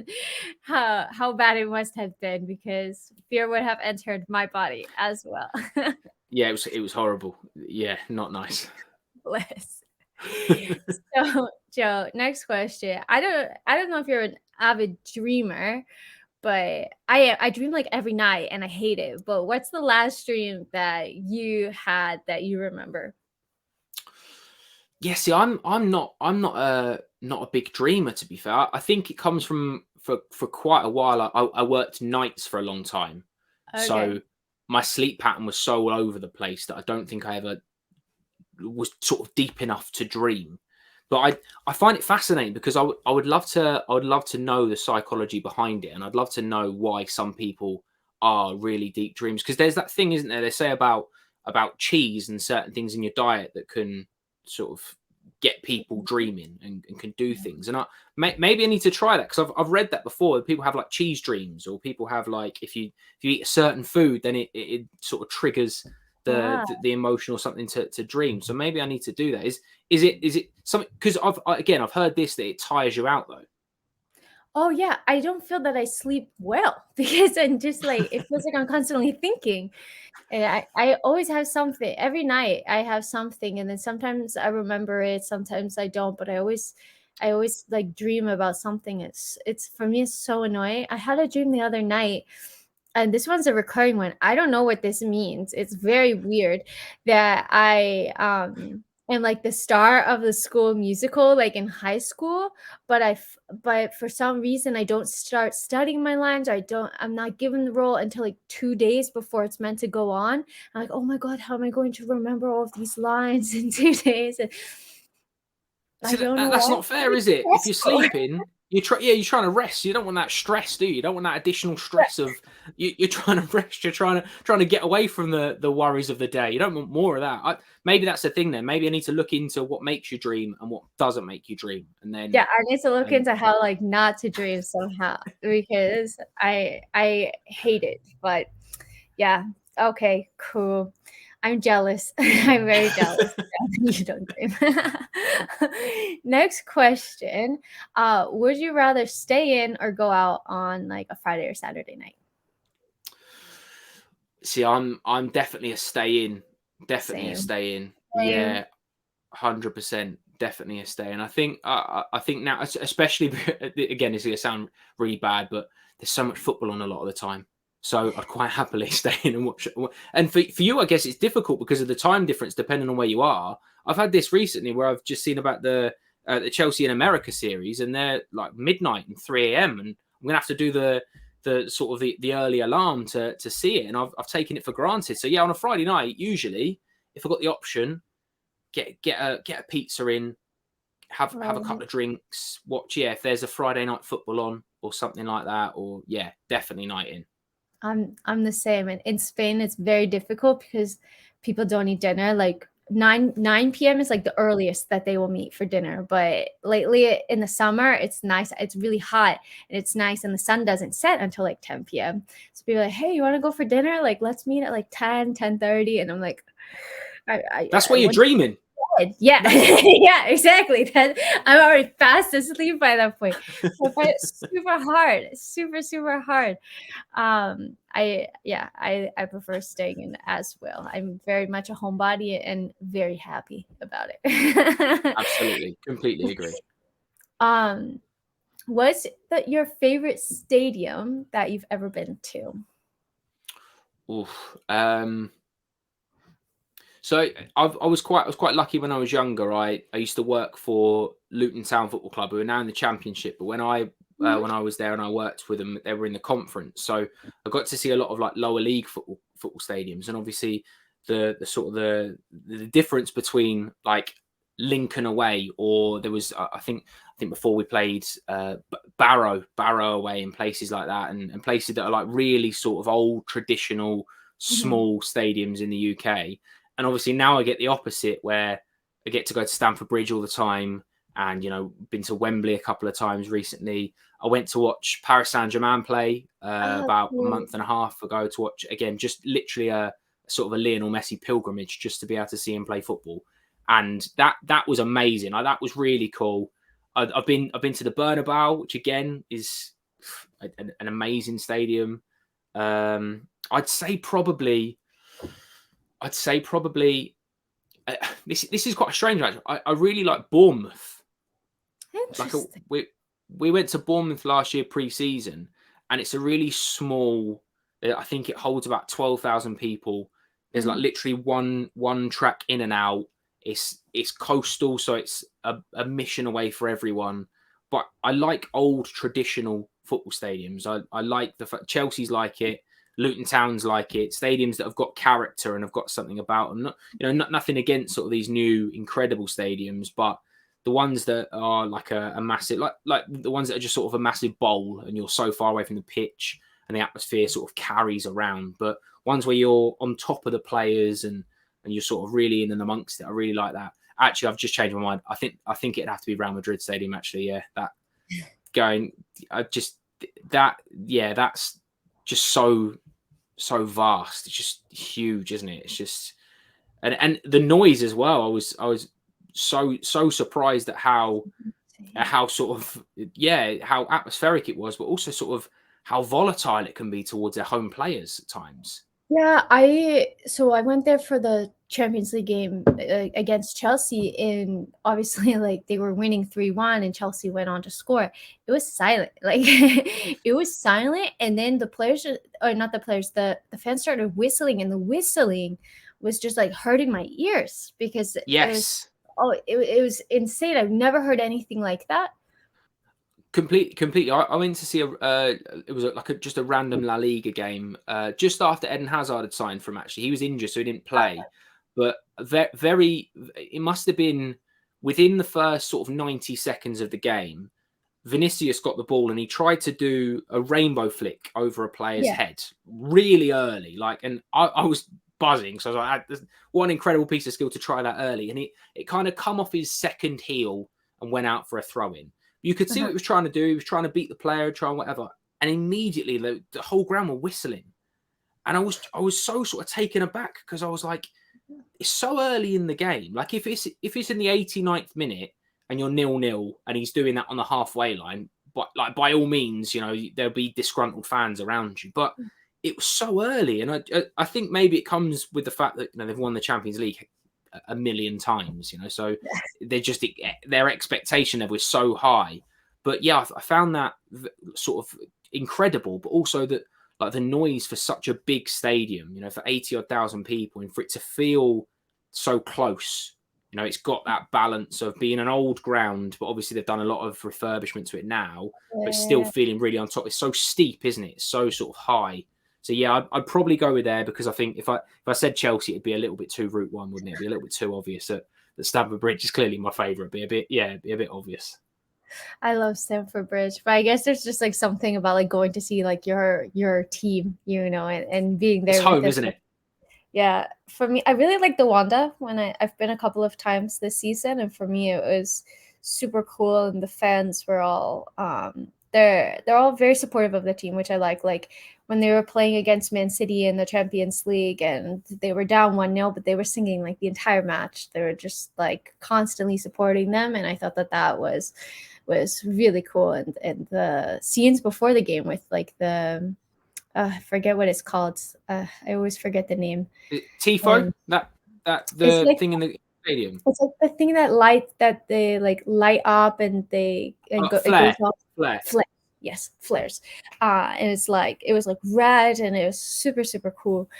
how bad it must have been, because fear would have entered my body as well. Yeah, it was horrible. Yeah, not nice. Bless. So Joe, next question. I don't know if you're an avid dreamer, but I dream like every night and I hate it. But what's the last dream that you had that you remember? Yeah, see, I'm not a big dreamer, to be fair. I think it comes from for quite a while. I worked nights for a long time, so my sleep pattern was so all over the place that I don't think I ever was sort of deep enough to dream. But I find it fascinating because I would love to know the psychology behind it, and I'd love to know why some people are really deep dreams. Because there's that thing, isn't there? They say about cheese and certain things in your diet that can sort of get people dreaming and can do things. And maybe I need to try that, because I've read that before. People have like cheese dreams, or people have like if you eat a certain food, then it sort of triggers the emotion or something to dream. So maybe I need to do that. Is it something? Because I've heard this, that it tires you out though. Oh yeah, I don't feel that I sleep well because I'm just like, it feels like I'm constantly thinking. And I always have something every night. I have something, and then sometimes I remember it, sometimes I don't. But I always like dream about something. It's for me, it's so annoying. I had a dream the other night, and this one's a recurring one. I don't know what this means. It's very weird that I am like the star of the school musical, like in high school, but for some reason I don't start studying my lines, or I'm not given the role until like 2 days before it's meant to go on. I'm like, oh my God, how am I going to remember all of these lines in 2 days? And See, that's not fair, is it? If you're sleeping, you're trying to rest. You don't want that stress, do you? You don't want that additional stress of you're trying to rest. You're trying to get away from the worries of the day. You don't want more of that. Maybe that's the thing then. Maybe I need to look into what makes you dream and what doesn't make you dream, and then I need to look into how like not to dream somehow, because I hate it. But yeah, okay, cool. I'm jealous. I'm very jealous that you don't dream. Next question. Would you rather stay in or go out on like a Friday or Saturday night? See, I'm definitely a stay in. Definitely a stay in. Same. Yeah, 100%. Definitely a stay in. I think now, especially again, it's gonna sound really bad, but there's so much football on a lot of the time. So I'd quite happily stay in and watch it. And for you, I guess it's difficult because of the time difference, depending on where you are. I've had this recently where I've just seen about the Chelsea in America series, and they're like midnight and 3 a.m. and I'm gonna have to do the sort of the early alarm to see it, and I've taken it for granted. So yeah, on a Friday night, usually if I've got the option, get a pizza in, have a couple of drinks, watch. Yeah, if there's a Friday night football on or something like that, or yeah, definitely night in. I'm the same, and in Spain it's very difficult because people don't eat dinner. Like 9 p.m. is like the earliest that they will meet for dinner. But lately in the summer, it's nice. It's really hot and it's nice, and the sun doesn't set until like 10 p.m. So people are like, hey, you want to go for dinner? Like, let's meet at like 10:30. And I'm like, That's where you're dreaming. Yeah, yeah, exactly. That I'm already fast asleep by that point. So I find it super hard, super hard. I prefer staying in as well. I'm very much a homebody and very happy about it. Absolutely, completely agree. What's your favorite stadium that you've ever been to? Oof. So I was quite lucky when I was younger. I used to work for Luton Town Football Club, who are now in the Championship. But when I was there and I worked with them, they were in the conference. So I got to see a lot of like lower league football stadiums, and obviously the sort of the difference between like Lincoln away, or there was I think before we played Barrow away, and places like that, and places that are like really sort of old traditional small stadiums in the UK. And obviously now I get the opposite, where I get to go to Stamford Bridge all the time, and been to Wembley a couple of times recently. I went to watch Paris Saint-Germain play about a month and a half ago, to watch again, just literally a sort of a Lionel Messi pilgrimage, just to be able to see him play football, and that was amazing. That was really cool. I've been to the Bernabeu, which again is an amazing stadium. I'd say probably this is quite strange. Actually, I really like Bournemouth. Interesting. Like we went to Bournemouth last year pre-season, and it's a really small. I think it holds about 12,000 people. There's like literally one track in and out. It's coastal, so it's a mission away for everyone. But I like old traditional football stadiums. I like the fact Chelsea's like it. Luton Town's like it. Stadiums that have got character and have got something about them. Nothing against sort of these new incredible stadiums, but the ones that are like a massive, like the ones that are just sort of a massive bowl, and you're so far away from the pitch, and the atmosphere sort of carries around. But ones where you're on top of the players and you're sort of really in and amongst it, I really like that. Actually, I've just changed my mind. I think it'd have to be Real Madrid Stadium. Actually, yeah, that's just so vast. It's just huge, isn't it? It's just and the noise as well. I was so surprised at how sort of how atmospheric it was, but also sort of how volatile it can be towards their home players at times. Yeah, I went there for the Champions League game against Chelsea, and obviously like they were winning 3-1 and Chelsea went on to score. It was silent. Like it was silent, and then the players, or not the players, the fans started whistling, and the whistling was just like hurting my ears because Yes. it was insane. I've never heard anything like that. Completely. I went to see it was just a random La Liga game just after Eden Hazard had signed from. Actually, he was injured, so he didn't play. But it must have been within the first sort of 90 seconds of the game. Vinicius got the ball and he tried to do a rainbow flick over a player's head really early. And I was buzzing, so I was like, "What an incredible piece of skill to try that early!" And it kind of come off his second heel and went out for a throw in. You could see what he was trying to do. He was trying to beat the player, trying whatever. And immediately the whole ground were whistling. And I was so sort of taken aback, because I was like, it's so early in the game. Like if it's in the 89th minute and you're 0-0 and he's doing that on the halfway line, but like by all means, there'll be disgruntled fans around you. But it was so early. And I think maybe it comes with the fact that they've won the Champions League a million times, so they're just, their expectation level is so high. But yeah, I found that sort of incredible, but also that like the noise for such a big stadium, for 80,000 people, and for it to feel so close, You know, it's got that balance of being an old ground, but obviously they've done a lot of refurbishment to it now, but still feeling really on top. It's so steep, isn't it? It's so sort of high. So yeah, I'd probably go with there, because I think if I said Chelsea, it'd be a little bit too Route One, wouldn't it? It'd be a little bit too obvious that Stamford Bridge is clearly my favourite. It'd be a bit obvious. I love Stamford Bridge, but I guess there's just like something about like going to see like your team, you know, and being there It's with home, them. isn't it? Yeah, for me, I really like the Wanda I've been a couple of times this season, and for me it was super cool, and the fans were all they're all very supportive of the team, which I like. Like when they were playing against Man City in the Champions League and they were down 1-0, but they were singing like the entire match. They were just like constantly supporting them, and I thought that was really cool. And the scenes before the game with like the I forget what it's called. I always forget the name. Tifo, that It's the like thing in the stadium. it's like the thing that they like light up and it goes Flare, off. flare. Yes, flares. And it's like it was like red and it was super super cool.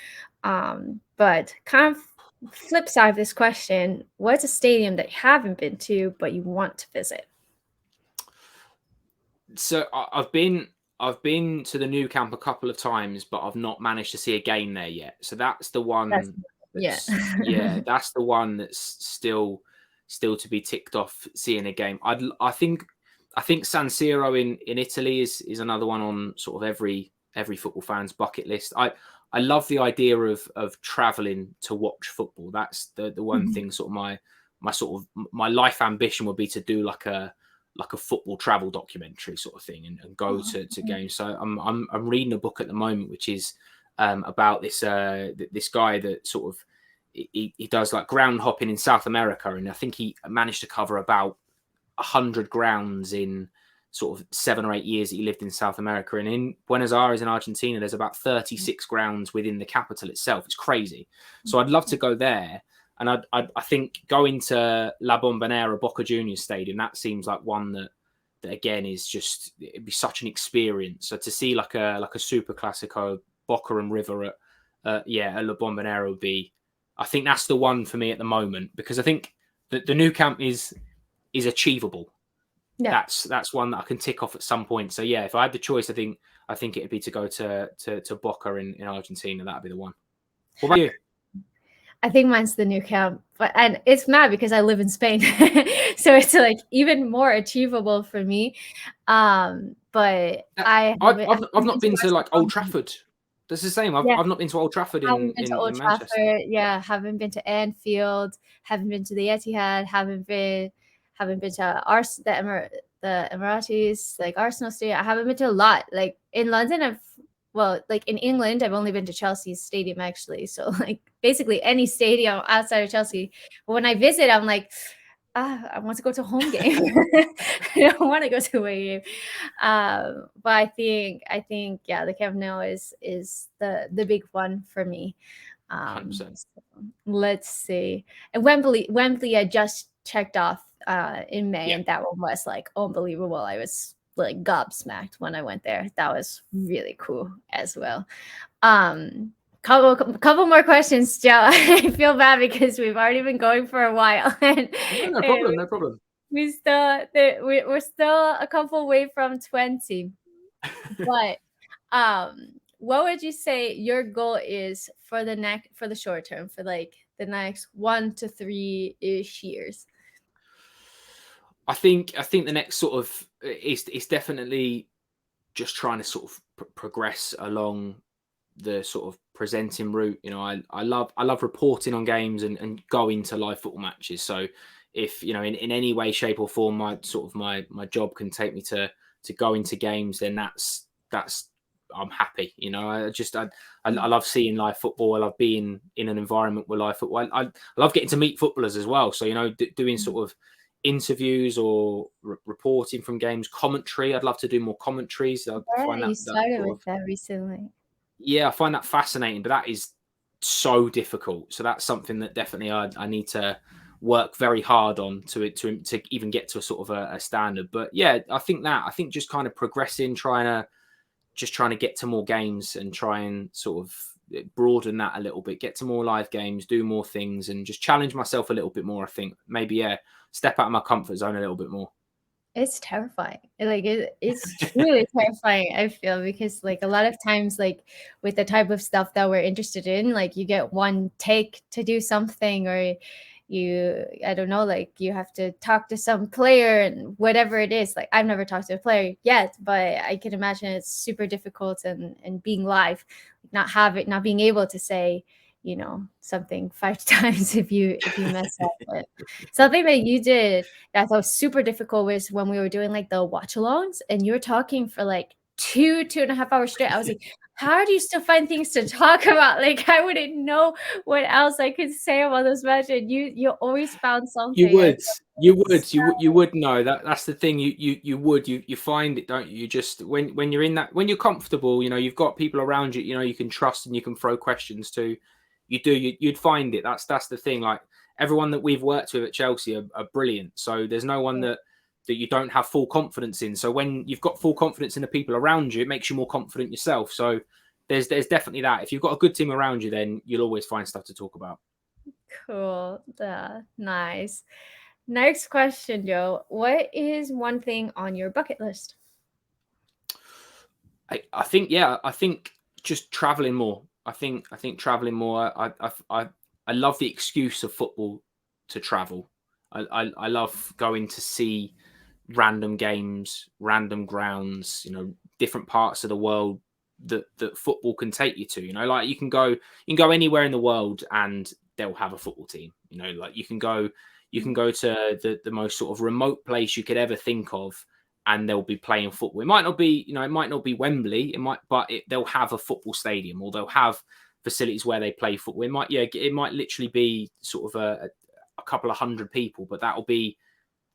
But kind of flip side of this question: what's a stadium that you haven't been to but you want to visit? So I've been to the new camp a couple of times, but I've not managed to see a game there yet. So that's the That's one yeah. yeah, that's the one that's still to be ticked off, seeing a game. I think San Siro in Italy is another one on sort of every football fan's bucket list. I love the idea of traveling to watch football. That's the one thing, sort of my life ambition would be to do like a football travel documentary sort of thing, and go to games. So I'm reading a book at the moment which is about this guy that sort of he does like ground hopping in South America, and I think he managed to cover about 100 grounds in sort of 7 or 8 years that he lived in South America. And in Buenos Aires in Argentina, there's about 36 grounds within the capital itself. It's crazy. So I'd love to go there. And I think going to La Bombonera, Boca Juniors Stadium, that seems like one that again is just, it'd be such an experience. So to see like a Super Classico, Boca and River at La Bombonera would be, I think that's the one for me at the moment, because I think that the new camp is achievable. Yeah. That's one that I can tick off at some point. So yeah, if I had the choice, I think it'd be to go to Boca in Argentina. That'd be the one. What about you? I think mine's the new camp, and it's mad because I live in Spain, so it's like even more achievable for me. But I've not been to like Old Trafford. That's the same. I've not been to Old Trafford haven't been to Old in Manchester. Trafford. Yeah, haven't been to Anfield. Haven't been to the Etihad. Haven't been to the Emiratis, like Arsenal Stadium. I haven't been to a lot. Like in London, like in England, I've only been to Chelsea's stadium actually. So like basically any stadium outside of Chelsea. But when I visit, I'm like, I want to go to a home game. I don't want to go to a game. But I think yeah, the Camp Nou is the big one for me. 100%. So let's see. And Wembley, I just checked off in May, and that one was like unbelievable. I was like gobsmacked when I went there. That was really cool as well. Couple more questions, Joe. I feel bad because we've already been going for a while. And, no problem. No problem. We're still a couple away from 20. But what would you say your goal is for the short term, for like the next 1 to 3-ish years? I think the next sort of is definitely just trying to sort of progress along the sort of presenting route. You know, I love reporting on games and going to live football matches. So if, you know, in any way, shape or form, my job can take me to go into games, then that's I'm happy. You know, I love seeing live football. I love being in an environment with live football. I love getting to meet footballers as well. So, you know, doing sort of interviews or reporting from games, commentary. I'd love to do more commentaries. I find You started with that recently. Yeah, I find that fascinating, but that is so difficult. So that's something that definitely I need to work very hard on to even get to a sort of a standard. But yeah, I think just kind of progressing, trying to get to more games and try and sort of broaden that a little bit, get to more live games, do more things, and just challenge myself a little bit more. I think maybe step out of my comfort zone a little bit more. It's terrifying. Like it's truly terrifying, I feel, because like a lot of times, like with the type of stuff that we're interested in, like you get one take to do something, or I don't know, like you have to talk to some player and whatever it is. Like I've never talked to a player yet, but I can imagine it's super difficult, and being live, not being able to say, something 5 times if you mess up. But something that you did that I thought was super difficult was when we were doing like the watch alongs, and you were talking for like 2.5 hours straight. I was like, how do you still find things to talk about? Like I wouldn't know what else I could say about this match, and you always found something. You would know that's the thing. You find it, don't you? You just when you're in that, when you're comfortable, you've got people around you, you can trust and you can throw questions to. You'd find it. That's the thing. Like everyone that we've worked with at Chelsea are brilliant. So there's no one that you don't have full confidence in. So when you've got full confidence in the people around you, it makes you more confident yourself. So there's definitely that. If you've got a good team around you, then you'll always find stuff to talk about. Cool. Yeah, nice. Next question, Joe. What is one thing on your bucket list? I think just traveling more. I think traveling more. I love the excuse of football to travel. I love going to see random games, random grounds, different parts of the world that football can take you to. Like you can go anywhere in the world and they'll have a football team. Like you can go to the most sort of remote place you could ever think of, and they'll be playing football. It might not be Wembley, they'll have a football stadium, or they'll have facilities where they play football. It might literally be sort of a couple of hundred people, but that'll be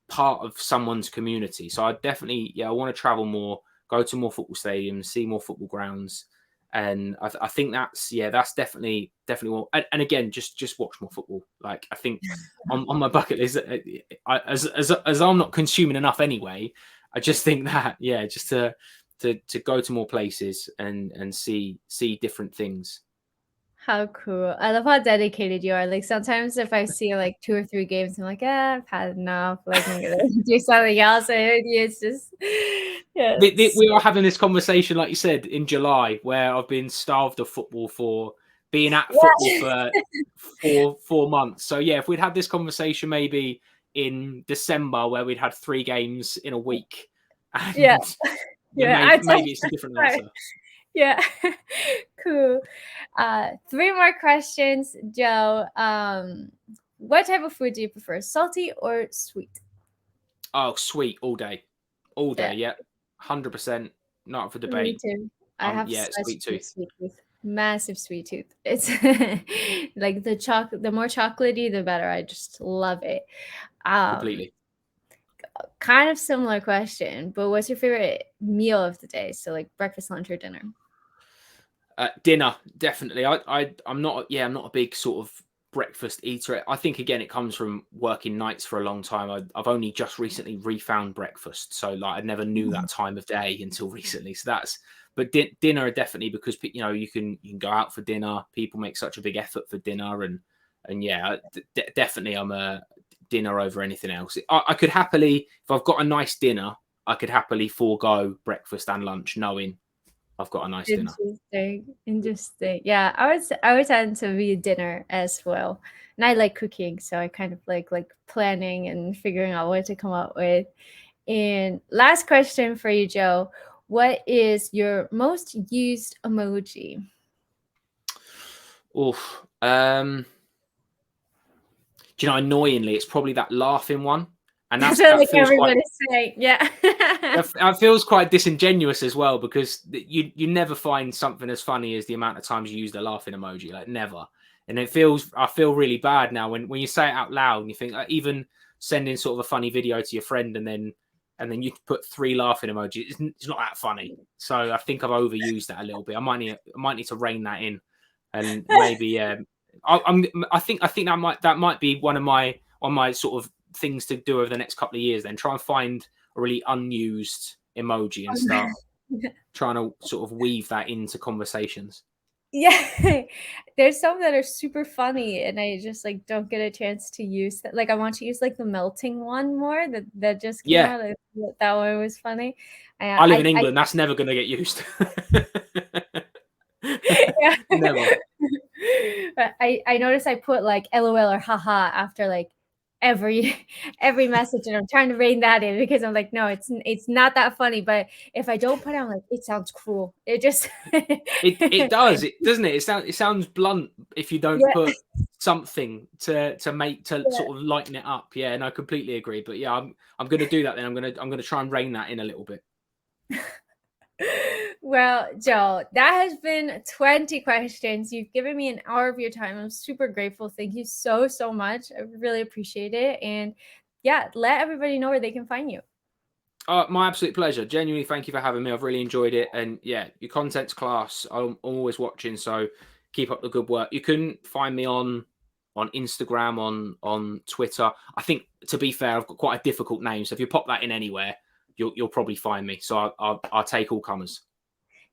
part of someone's community. So I definitely, I want to travel more, go to more football stadiums, see more football grounds. And I think that's definitely what, and again, just watch more football. Like I think on my bucket list, as I'm not consuming enough anyway, I just think that, just to go to more places and see different things. How cool. I love how dedicated you are. Like sometimes if I see like 2 or 3 games, I'm like, I've had enough. Like I'm gonna do something else. And it's just we are having this conversation, like you said, in July, where I've been starved of football for being at football for 4 months. So if we'd had this conversation maybe in December, where we'd had 3 games in a week, and maybe it's a different answer. Yeah. Cool. 3 more questions, Joe. What type of food do you prefer, salty or sweet? Oh, sweet all day. 100%, not up for debate. Me too. I have such sweet tooth. sweet tooth, massive sweet tooth. It's like the more chocolatey, the better. I just love it. Completely. Kind of similar question, but what's your favorite meal of the day? So like breakfast, lunch, or dinner? Dinner, definitely. I'm not a big sort of breakfast eater. I think again it comes from working nights for a long time. I've only just recently refound breakfast, so like I never knew that time of day until recently. So but dinner definitely, because you can go out for dinner. People make such a big effort for dinner, and definitely I'm a dinner over anything else. I could happily, if I've got a nice dinner, I could happily forego breakfast and lunch, knowing I've got a nice dinner. Interesting. Yeah, I would tend to be dinner as well. And I like cooking, so I kind of like planning and figuring out what to come up with. And last question for you, Joe. What is your most used emoji? Oof. Do you know, annoyingly, it's probably that laughing one. And that feels everybody's saying. Yeah. That feels quite disingenuous as well, because you never find something as funny as the amount of times you use the laughing emoji, like never. And I feel really bad now when you say it out loud and you think, like, even sending sort of a funny video to your friend and then you put 3 laughing emojis, it's not that funny. So I think I've overused that a little bit. I might need to rein that in, and maybe I think that might be one of my sort of things to do over the next couple of years. Then try and find a really unused emoji and start trying to sort of weave that into conversations. Yeah, there's some that are super funny, and I just like don't get a chance to use that. Like I want to use like the melting one more that just came Yeah, out. That one was funny. I live in I England. That's never going to get used. yeah. Never. But I noticed I put like LOL or haha after like every message, and I'm trying to rein that in because I'm like, no, it's not that funny. But if I don't put it, I'm like, it sounds cruel. It just It does, it doesn't it? It sounds blunt if you don't yeah. put something to make to Yeah. sort of lighten it up. Yeah, and I completely agree. But yeah, I'm gonna do that then. I'm gonna try and rein that in a little bit. Well, Joe, that has been 20 questions. You've given me an hour of your time. I'm super grateful. Thank you so, so much. I really appreciate it. And yeah, let everybody know where they can find you. My absolute pleasure. Genuinely, thank you for having me. I've really enjoyed it, and yeah, your content's class. I'm always watching, so keep up the good work. You can find me on Instagram, on Twitter. I think, to be fair, I've got quite a difficult name, so if you pop that in anywhere, you'll probably find me. So I'll take all comers.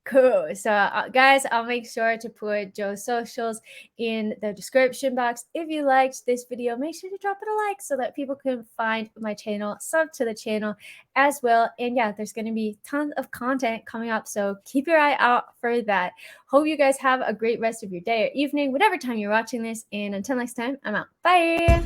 Cool. So, guys, I'll make sure to put Joe's socials in the description box. If you liked this video, make sure to drop it a like so that people can find my channel, sub to the channel as well. And yeah, there's going to be tons of content coming up. So keep your eye out for that. Hope you guys have a great rest of your day or evening, whatever time you're watching this. And until next time, I'm out. Bye.